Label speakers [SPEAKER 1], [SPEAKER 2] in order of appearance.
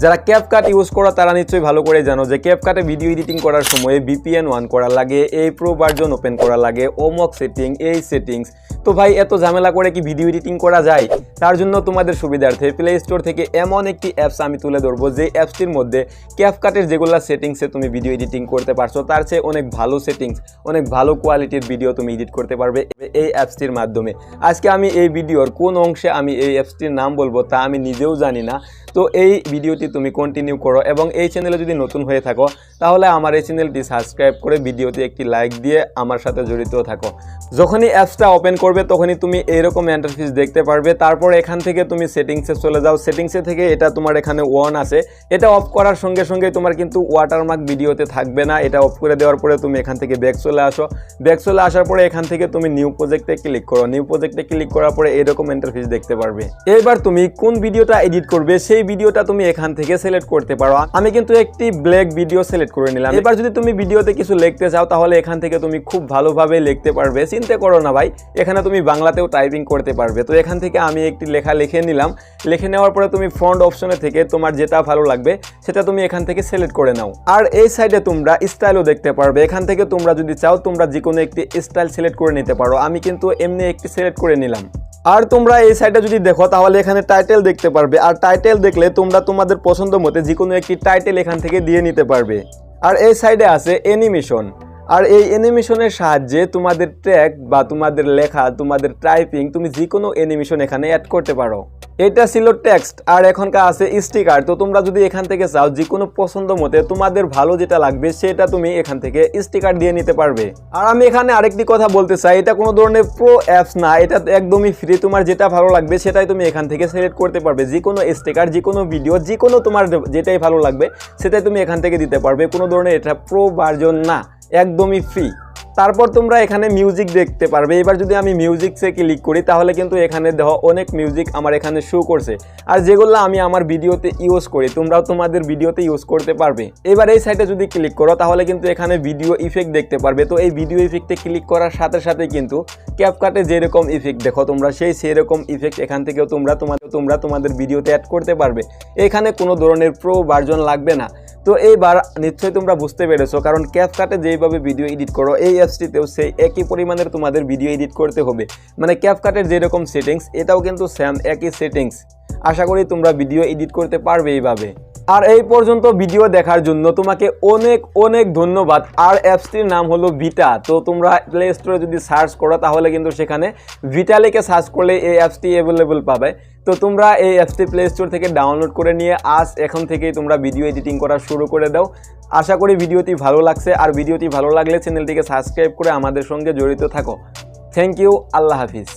[SPEAKER 1] যারা CapCut use করো তারা নিশ্চয়ই ভালো করে জানো যে ক্যাপকাটে ভিডিও এডিটিং করার সময় VPN অন করা লাগে, এই প্রো ভার্জন ওপেন করা লাগে, ওমক সেটিং, এই সেটিংস। তো ভাই এত ঝামেলা করে কি ভিডিও এডিটিং করা যায়? তার জন্য তোমাদের সুবিধার্থে প্লে স্টোর থেকে এমন একটি অ্যাপস আমি তুলে ধরবো যে অ্যাপসটির মধ্যে ক্যাপকাটের যেগুলো সেটিংসে তুমি ভিডিও এডিটিং করতে পারছো তার চেয়ে অনেক ভালো সেটিংস, অনেক ভালো কোয়ালিটির ভিডিও তুমি এডিট করতে পারবে এই অ্যাপসটির মাধ্যমে। আজকে আমি এই ভিডিওর কোন অংশে আমি এই অ্যাপসটির নাম বলবো তা আমি নিজেও জানি না। তো এই ভিডিওটি তুমি কন্টিনিউ করো এবং এই চ্যানেলে যদি নতুন হয়ে থাকো তাহলে আমার এই চ্যানেলটি সাবস্ক্রাইব করে ভিডিওতে একটি লাইক দিয়ে আমার সাথে জড়িত থাকো। যখনই অ্যাপসটা ওপেন করবে তখনই তুমি এইরকম ইন্টারফেস দেখতে পারবে। তারপর এখান থেকে তুমি সেটিংসে চলে যাও। সেটিংসে থেকে এটা তোমার এখানে অন আছে, এটা অফ করার সঙ্গে সঙ্গে তোমার কিন্তু ওয়াটারমার্ক ভিডিওতে থাকবে না। এটা অফ করে দেওয়ার পরে তুমি এখান থেকে ব্যাক চলে আসো। ব্যাক চলে আসার পরে এখান থেকে তুমি নিউ প্রজেক্টে ক্লিক করো। নিউ প্রজেক্টে ক্লিক করার পরে এরকম ইন্টারফেস দেখতে পারবে। এবার তুমি কোন ভিডিওটা এডিট করবে সেই ভিডিওটা তুমি এখান থেকে সিলেক্ট করতে পারো। আমি কিন্তু একটি ব্ল্যাক ভিডিও সিলেক্ট করে নিলাম। এবার যদি তুমি ভিডিওতে কিছু লিখতে চাও তাহলে এখান থেকে তুমি খুব ভালোভাবে লিখতে পারবে। চিন্তা করো না ভাই, এখানে তুমি বাংলাতেও টাইপিং করতে পারবে। তো এখান থেকে আমি একটি লেখা লিখে নিলাম। লিখে নেওয়ার পরে তুমি ফন্ট অপশনে থেকে তোমার যেটা ভালো লাগবে সেটা তুমি এখান থেকে সিলেক্ট করে নাও। আর এই সাইডে তোমরা স্টাইলও দেখতে পারবে। এখান থেকে তোমরা যদি চাও তোমরা যে কোনো একটি স্টাইল সিলেক্ট করে নিতে পারো। আমি কিন্তু এমনি একটি সিলেক্ট করে নিলাম। আর তোমরা এই সাইডে যদি দেখো তাহলে এখানে টাইটেল দেখতে পারবে। আর টাইটেল দেখলে তোমরা তোমাদের পছন্দ মতো যে কোনো একটি টাইটেল এখান থেকে দিয়ে নিতে পারবে। আর এই সাইডে আছে অ্যানিমেশন। আর এই অ্যানিমেশনের সাহায্যে তোমাদের ট্র্যাক বা তোমাদের লেখা, তোমাদের টাইপিং, তুমি যে কোনো অ্যানিমেশন এখানে অ্যাড করতে পারো। এটা ছিল টেক্সট। আর এখনকার আছে স্টিকার। তো তোমরা যদি এখান থেকে চাও যে কোনো পছন্দ মতে তোমাদের ভালো যেটা লাগবে সেটা তুমি এখান থেকে স্টিকার দিয়ে নিতে পারবে। আর আমি এখানে আরেকটি কথা বলতে চাই, এটা কোনো ধরনের প্রো অ্যাপস না, এটা একদমই ফ্রি। তোমার যেটা ভালো লাগবে সেটাই তুমি এখান থেকে সিলেক্ট করতে পারবে। যে কোনো স্টিকার, যে কোনো ভিডিও, যে কোনো তোমার যেটাই ভালো লাগবে সেটাই তুমি এখান থেকে দিতে পারবে। কোনো ধরনের এটা প্রো ভার্জন না, একদমই ফ্রি। তারপর তোমরা এখানে মিউজিক দেখতে পারবে। এবার যদি আমি মিউজিকসে ক্লিক করি তাহলে কিন্তু এখানে দেখো অনেক মিউজিক আমার এখানে শো করছে। আর যেগুলো আমি আমার ভিডিওতে ইউজ করি তোমরাও তোমাদের ভিডিওতে ইউজ করতে পারবে। এবার এই সাইডে যদি ক্লিক করো তাহলে কিন্তু এখানে ভিডিও ইফেক্ট দেখতে পারবে। তো এই ভিডিও ইফেক্টে ক্লিক করার সাথে সাথে কিন্তু ক্যাপকাটে যেরকম ইফেক্ট দেখো তোমরা সেরকম ইফেক্ট এখান থেকেও তোমরা তোমাদের ভিডিওতে অ্যাড করতে পারবে। এখানে কোনো ধরনের প্রো ভার্জন লাগবে না। তো এইবার নিশ্চয়ই তোমরা বুঝতে পেরেছো, কারণ ক্যাপকাটে যেইভাবে ভিডিও এডিট করো এই অ্যাপসটিতেও সেই একই পরিমাণের তোমাদের ভিডিও এডিট করতে হবে। মানে ক্যাপকাটের যেরকম সেটিংস এটাও কিন্তু সেম একই সেটিংস। আশা করি তোমরা ভিডিও এডিট করতে পারবে এইভাবে। আর এই পর্যন্ত ভিডিও দেখার জন্য তোমাকে অনেক অনেক ধন্যবাদ। আর অ্যাপসটির নাম হলো ভিটা। তো তোমরা প্লে স্টোরে যদি সার্চ করো তাহলে কিন্তু সেখানে ভিটা লিখে সার্চ করলে এই অ্যাপসটি অ্যাভেলেবল পাবে। তো তোমরা এই অ্যাপসটি প্লে স্টোর থেকে ডাউনলোড করে নিয়ে এখন থেকেই তোমরা ভিডিও এডিটিং করা শুরু করে দাও। আশা করি ভিডিওটি ভালো লাগছে। আর ভিডিওটি ভালো লাগলে চ্যানেলটিকে সাবস্ক্রাইব করে আমাদের সঙ্গে জড়িত থাকো। Thank you. আল্লাহ হাফিজ।